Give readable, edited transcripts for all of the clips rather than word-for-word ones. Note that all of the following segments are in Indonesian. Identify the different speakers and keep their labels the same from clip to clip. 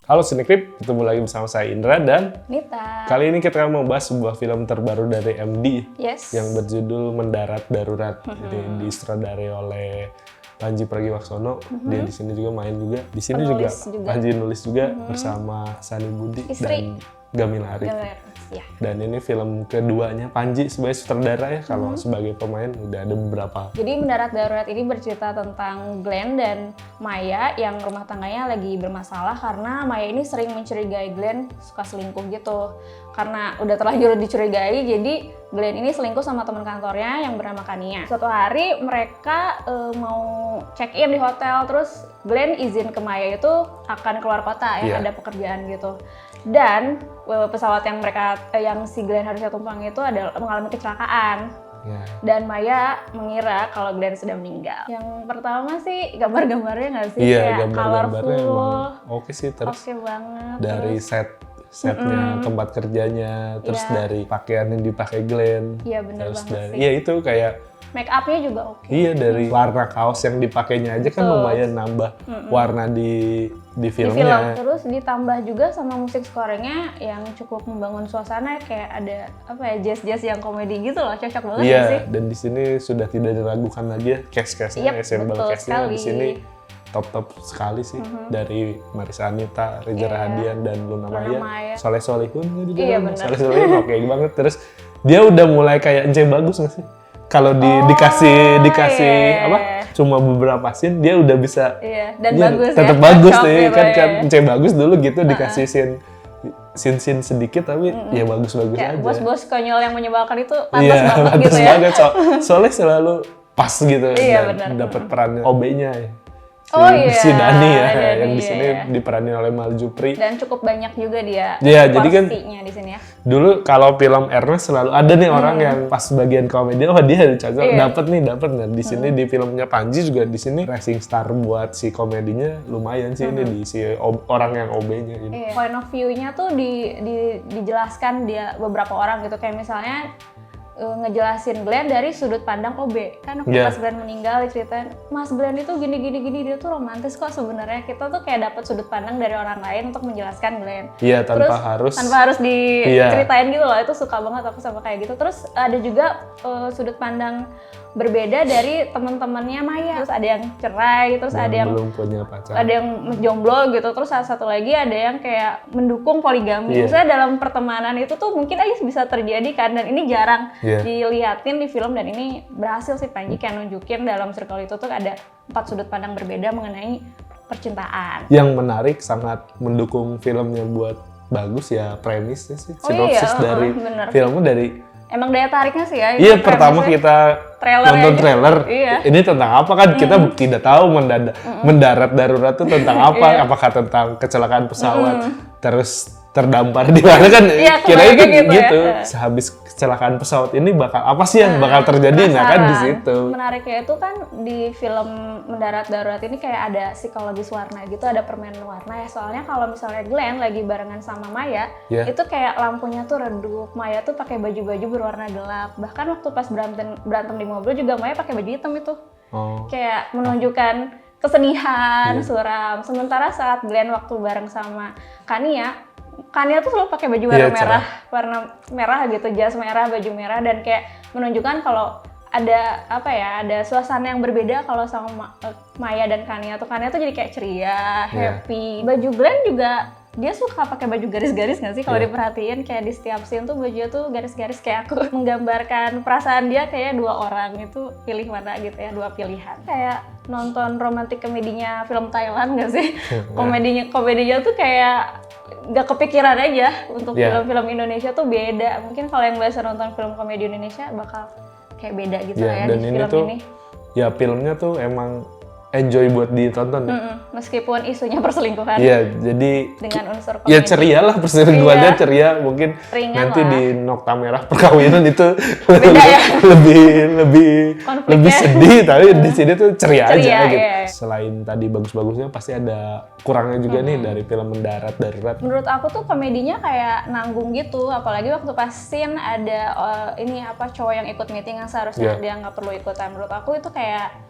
Speaker 1: Halo Cinecrip, ketemu lagi bersama saya Indra dan
Speaker 2: Nita.
Speaker 1: kali ini kita akan membahas sebuah film terbaru dari MD
Speaker 2: Yes.
Speaker 1: yang berjudul Mendarat Darurat. Jadi disutradarai oleh Panji Pragiwaksono. Dia di sini juga main juga. Di sini juga Panji nulis juga bersama Sani Budi dan Gamila Arif.
Speaker 2: Ya.
Speaker 1: Dan ini film keduanya Panji sebagai sutradara ya, kalau sebagai pemain udah ada beberapa.
Speaker 2: Jadi Mendarat Darurat ini bercerita tentang Glenn dan Maya yang rumah tangganya lagi bermasalah karena Maya ini sering mencurigai Glenn suka selingkuh gitu. Karena udah terlanjur dicurigai, jadi Glenn ini selingkuh sama teman kantornya yang bernama Kania. Suatu hari mereka mau check-in di hotel, terus Glenn izin ke Maya itu akan keluar kota ya, ada pekerjaan gitu. Dan pesawat yang si Glenn harusnya tumpangi itu mengalami kecelakaan. Dan Maya mengira kalau Glenn sudah meninggal. Yang pertama sih gambar-gambarnya nggak sih?
Speaker 1: Iya, gambar-gambarnya emang oke sih, terus
Speaker 2: oke banget.
Speaker 1: dari setnya, tempat kerjanya, terus dari pakaian yang dipakai Glenn.
Speaker 2: Iya benar
Speaker 1: terus
Speaker 2: banget sih.
Speaker 1: Iya itu kayak
Speaker 2: Make up-nya juga oke.
Speaker 1: Iya, dari warna kaos yang dipakainya aja kan lumayan nambah warna di filmnya.
Speaker 2: Terus ditambah juga sama musik skornya yang cukup membangun suasana, kayak ada jazz-jazz yang komedi gitu loh, cocok banget
Speaker 1: Iya,
Speaker 2: sih.
Speaker 1: dan di sini sudah tidak diragukan lagi ya cast-castnya, ensemble castnya di sini top sekali sih. Dari Marissa Anita, Reza Rahadian dan Luna Maya. Soleh Solihun juga.
Speaker 2: Iya benar.
Speaker 1: Soleh Solihun oke banget. Terus dia udah mulai kayak Ence Bagus nggak sih? Kalau dikasih cuma beberapa scene dia udah bisa.
Speaker 2: Iya, dan bagus ya.
Speaker 1: Tetap bagus
Speaker 2: Cocok
Speaker 1: nih
Speaker 2: gitu
Speaker 1: kan
Speaker 2: ya.
Speaker 1: Ence Bagus dulu gitu dikasih scene sedikit tapi ya bagus-bagus aja.
Speaker 2: Bos-bos konyol yang menyebalkan itu
Speaker 1: Iya,
Speaker 2: pantas banget
Speaker 1: pantas
Speaker 2: gitu ya.
Speaker 1: banget. Soalnya selalu pas gitu.
Speaker 2: Iya,
Speaker 1: dan
Speaker 2: benar.
Speaker 1: dapat perannya OB-nya ya. Si
Speaker 2: iya.
Speaker 1: Dani ya,
Speaker 2: Dani,
Speaker 1: yang di sini diperanin oleh Mal Jupri.
Speaker 2: Dan cukup banyak juga dia.
Speaker 1: Iya, jadi kan
Speaker 2: di sini ya.
Speaker 1: dulu kalau film Ernest selalu ada nih orang yang pas bagian komedi, dia cocok, dapat. Nah, di sini di filmnya Panji juga di sini rising star buat si komedinya lumayan sih ini di si orang yang OB-nya ini.
Speaker 2: Iya. Point of view-nya tuh dijelaskan dia beberapa orang gitu, kayak misalnya ngejelasin Glenn dari sudut pandang OB. Kan waktu pas Glenn meninggal diceritain, Mas Glenn itu gini dia tuh romantis kok sebenarnya. Kita tuh kayak dapat sudut pandang dari orang lain untuk menjelaskan Glenn.
Speaker 1: Iya, tanpa harus
Speaker 2: diceritain gitu loh. Itu suka banget aku sama kayak gitu. Terus ada juga sudut pandang berbeda dari teman-temannya Maya. Terus ada yang cerai, terus ada yang
Speaker 1: belum punya pacar.
Speaker 2: Ada yang jomblo gitu. Terus satu lagi ada yang kayak mendukung poligami. Misalnya dalam pertemanan itu tuh mungkin aja bisa terjadi kan, dan ini jarang dilihatin di film, dan ini berhasil sih Panji kayak nunjukin dalam circle itu tuh ada 4 sudut pandang berbeda mengenai percintaan.
Speaker 1: Yang menarik, sangat mendukung filmnya buat bagus ya premisnya sih. Sinopsis dari filmnya dari
Speaker 2: emang daya tariknya sih ya.
Speaker 1: Iya, pertama kita nonton trailer.
Speaker 2: Iya.
Speaker 1: Ini tentang apa kan? Kita tidak tahu mendarat darurat itu tentang apa? Apakah tentang kecelakaan pesawat terus terdampar di mana kan? Kira-kira gitu. Sehabis kecelakaan pesawat ini bakal apa sih yang bakal terjadi? Nah kan di situ.
Speaker 2: Menariknya itu kan di film Mendarat Darurat ini kayak ada psikologis warna gitu, ada permainan warna ya. Soalnya kalau misalnya Glenn lagi barengan sama Maya, itu kayak lampunya tuh redup. Maya tuh pakai baju-baju berwarna gelap. Bahkan waktu pas berantem di mobil juga Maya pakai baju hitam itu. Kayak menunjukkan kesedihan, suram. Sementara saat Glenn waktu bareng sama Kania tuh selalu pakai baju warna merah gitu, jas merah, baju merah, dan kayak menunjukkan kalau ada suasana yang berbeda kalau sama Maya dan Kania tuh jadi kayak ceria, happy. Baju Glenn juga dia suka pakai baju garis-garis nggak sih kalau diperhatiin, kayak di setiap scene tuh bajunya tuh garis-garis, kayak aku menggambarkan perasaan dia kayak dua orang itu pilih mana gitu ya, dua pilihan. Kayak nonton romantic komedinya film Thailand nggak sih? komedinya tuh kayak nggak kepikiran aja untuk film-film Indonesia tuh beda. Mungkin kalau yang biasa nonton film komedi Indonesia bakal kayak beda gitu ya
Speaker 1: dan
Speaker 2: di
Speaker 1: ini
Speaker 2: film
Speaker 1: tuh,
Speaker 2: ini.
Speaker 1: Ya filmnya tuh emang enjoy buat ditonton.
Speaker 2: Meskipun isunya perselingkuhan.
Speaker 1: Iya, jadi
Speaker 2: dengan unsur komedi.
Speaker 1: Ya ceria lah, perselingkuhannya ceria. Mungkin
Speaker 2: ringan
Speaker 1: nanti
Speaker 2: lah.
Speaker 1: di Nokta Merah Perkawinan itu
Speaker 2: beda ya.
Speaker 1: lebih sedih, tapi di sini tuh ceria aja gitu.
Speaker 2: Iya.
Speaker 1: Selain tadi bagus-bagusnya, pasti ada kurangnya juga nih dari film Mendarat Darurat.
Speaker 2: Menurut aku tuh komedinya kayak nanggung gitu, apalagi waktu pas scene ada cowok yang ikut meeting yang seharusnya dia nggak perlu ikutan. Menurut aku itu kayak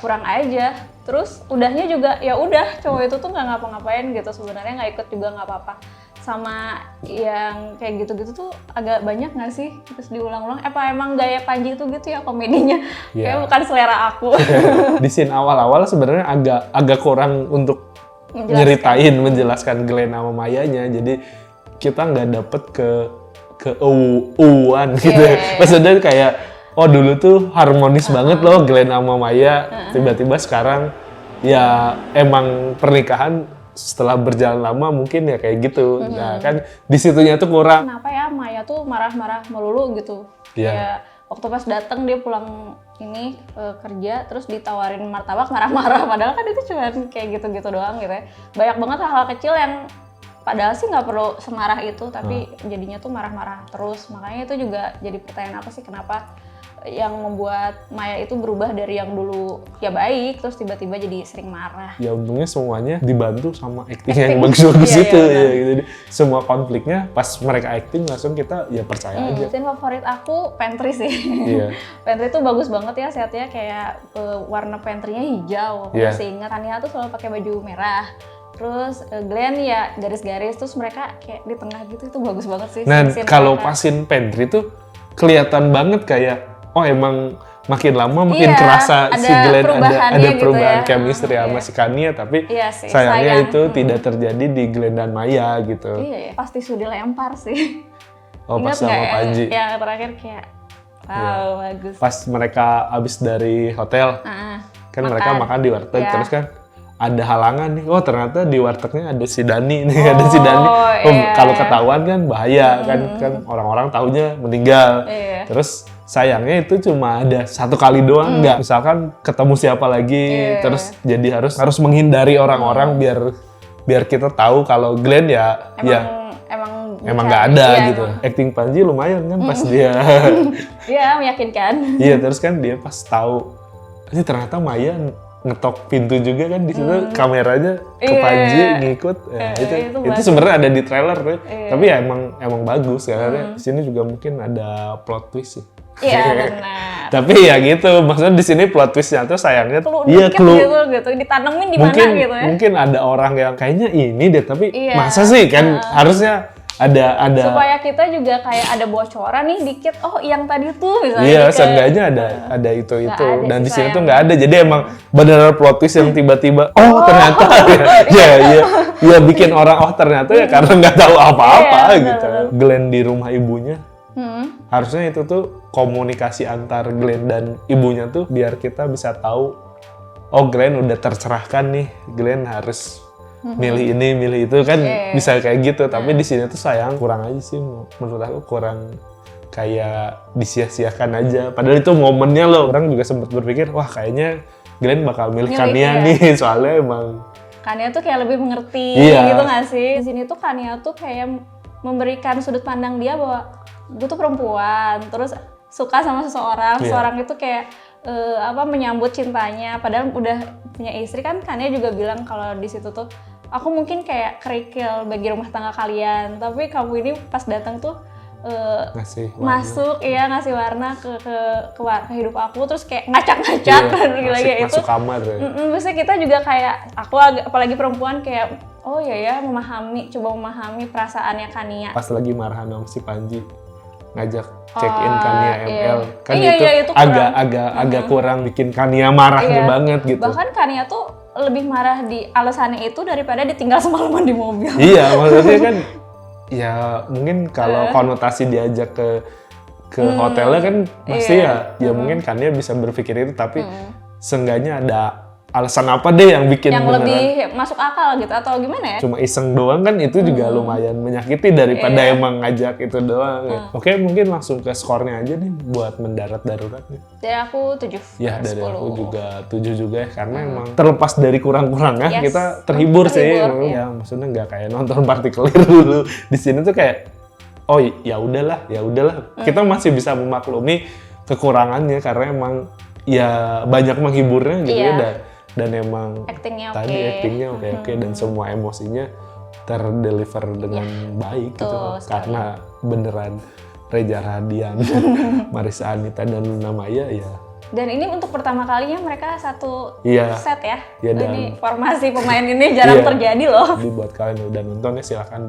Speaker 2: kurang aja. Terus udahnya juga ya udah cowok itu tuh nggak ngapa-ngapain gitu, sebenarnya nggak ikut juga nggak apa-apa. Sama yang kayak gitu-gitu tuh agak banyak nggak sih terus diulang-ulang? Apa emang gaya Panji itu gitu ya komedinya? Kayak bukan selera aku.
Speaker 1: Di scene awal-awal sebenarnya agak kurang untuk menjelaskan Glenn sama Mayanya, jadi kita nggak dapet ke uwan gitu. Maksudnya kayak oh dulu tuh harmonis banget loh Glenn sama Maya, tiba-tiba sekarang ya emang pernikahan setelah berjalan lama mungkin ya kayak gitu. Nah kan di situnya tuh kurang.
Speaker 2: Kenapa ya Maya tuh marah-marah melulu gitu? Kayak waktu pas datang dia pulang ini kerja terus ditawarin martabak marah-marah, padahal kan itu cuma kayak gitu-gitu doang gitu ya. Banyak banget hal-hal kecil yang padahal sih nggak perlu semarah itu, tapi jadinya tuh marah-marah terus. Makanya itu juga jadi pertanyaan apa sih kenapa yang membuat Maya itu berubah dari yang dulu ya baik terus tiba-tiba jadi sering marah.
Speaker 1: Ya untungnya semuanya dibantu sama acting yang bagus-bagus itu ya gitu. Semua konfliknya pas mereka acting langsung kita ya percaya aja.
Speaker 2: Scene favorit aku pantry sih. Pantry tuh bagus banget ya setnya, kayak warna pantry-nya hijau. Aku masih ingat Tania tuh selalu pakai baju merah. Terus Glenn ya garis-garis, terus mereka kayak di tengah gitu, itu bagus banget sih.
Speaker 1: Nah kalau pasin pantry tuh kelihatan banget kayak oh emang makin lama makin kerasa si Glenn ada perubahan gitu chemistry sama si Kania, tapi sayangnya itu tidak terjadi di Glenn dan Maya gitu.
Speaker 2: Iya, pasti sudah dilempar sih.
Speaker 1: Oh pas sama Panji.
Speaker 2: Yang terakhir kayak wow bagus. Pas
Speaker 1: mereka abis dari hotel, kan mereka makan di warteg terus kan ada halangan nih. Oh ternyata di wartegnya ada si Dani nih, ada si Dani. Kalau ketahuan kan bahaya kan orang-orang taunya meninggal. Terus sayangnya itu cuma ada satu kali doang, nggak misalkan ketemu siapa lagi, terus jadi harus menghindari orang-orang biar kita tahu kalau Glenn emang nggak ada gitu. Acting Panji lumayan kan pas dia.
Speaker 2: Iya meyakinkan.
Speaker 1: Iya terus kan dia pas tahu ini ternyata Maya ngetok pintu juga kan di situ kameranya ke Panji ngikut. Itu sebenarnya ada di trailer tuh. Tapi ya emang bagus karena di sini juga mungkin ada plot twist sih.
Speaker 2: Iya benar.
Speaker 1: Tapi ya gitu, maksudnya di sini plot twistnya tuh sayangnya
Speaker 2: clue gitu, ditanemin di mana gitu ya.
Speaker 1: Mungkin ada orang yang kayaknya ini deh, tapi masa sih kan harusnya ada
Speaker 2: supaya kita juga kayak ada bocoran nih dikit, oh yang tadi tuh misalnya.
Speaker 1: Iya, seenggaknya ada itu dan di sini tuh nggak ada. Jadi emang benar plot twist yang tiba-tiba ternyata ya bikin orang ternyata ya karena nggak tahu apa-apa gitu. Glenn di rumah ibunya. Harusnya itu tuh komunikasi antar Glenn dan ibunya tuh biar kita bisa tahu oh Glenn udah tercerahkan nih, Glenn harus milih ini milih itu kan bisa kayak gitu. Tapi di sini tuh sayang kurang aja sih, menurut aku kurang kayak disia-siakan aja. Padahal itu momennya loh, orang juga sempat berpikir wah kayaknya Glenn bakal milih Kania nih soalnya emang
Speaker 2: Kania tuh kayak lebih mengerti gitu nggak sih. Di sini tuh Kania tuh kayak memberikan sudut pandang dia bahwa gue tuh perempuan, terus suka sama seseorang itu kayak menyambut cintanya, padahal udah punya istri kan. Kania juga bilang kalau di situ tuh aku mungkin kayak kerikil bagi rumah tangga kalian, tapi kamu ini pas datang tuh ngasih warna ke hidup aku, terus kayak ngacak-ngacak lagi itu
Speaker 1: masuk kamar
Speaker 2: biasanya kita juga kayak aku apalagi perempuan kayak oh ya coba memahami perasaannya Kania pas
Speaker 1: lagi marah sama si Panji ngajak check in Kania ML kan itu agak kurang bikin Kania marahnya banget gitu.
Speaker 2: Bahkan Kania tuh lebih marah di alasannya itu daripada ditinggal semalaman di mobil.
Speaker 1: Iya maksudnya kan ya mungkin kalau konotasi diajak ke hotelnya kan pasti ya mungkin Kania bisa berpikir itu, tapi seenggaknya ada alasan apa deh yang bikin
Speaker 2: yang lebih masuk akal gitu atau gimana ya?
Speaker 1: Cuma iseng doang kan itu juga lumayan menyakiti daripada emang ngajak itu doang. Oke, mungkin langsung ke skornya aja nih buat mendarat darurat nih.
Speaker 2: Dari aku 7.
Speaker 1: Ya dari 10. Aku juga 7 juga ya karena emang terlepas dari kurang-kurangnya kita terhibur sih. Ya maksudnya nggak kayak nonton Partikelir dulu. Di sini tuh kayak oh ya udahlah. Kita masih bisa memaklumi kekurangannya karena emang ya banyak menghiburnya gitu ya. Dan emang
Speaker 2: actingnya
Speaker 1: oke dan semua emosinya terdeliver dengan baik gitu karena beneran Reza Radian, Marissa Anita dan Luna Maya ya
Speaker 2: Dan ini untuk pertama kalinya mereka satu
Speaker 1: Iya.
Speaker 2: set ya.
Speaker 1: Iya,
Speaker 2: Ini formasi pemain ini jarang terjadi loh.
Speaker 1: Jadi buat kalian yang udah nonton ya silahkan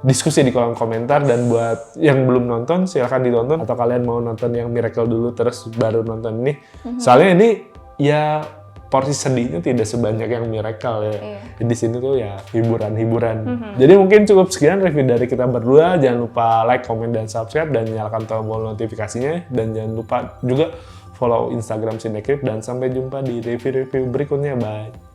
Speaker 1: diskusi di kolom komentar, dan buat yang belum nonton silahkan ditonton, atau kalian mau nonton yang Miracle dulu terus baru nonton ini. Soalnya ini ya porsi sedihnya tidak sebanyak yang Miracle ya. Di sini tuh ya hiburan-hiburan. Jadi mungkin cukup sekian review dari kita berdua. Jangan lupa like, comment, dan subscribe, dan nyalakan tombol notifikasinya. Dan jangan lupa juga follow Instagram Cinecrip, dan sampai jumpa di review-review berikutnya. Bye.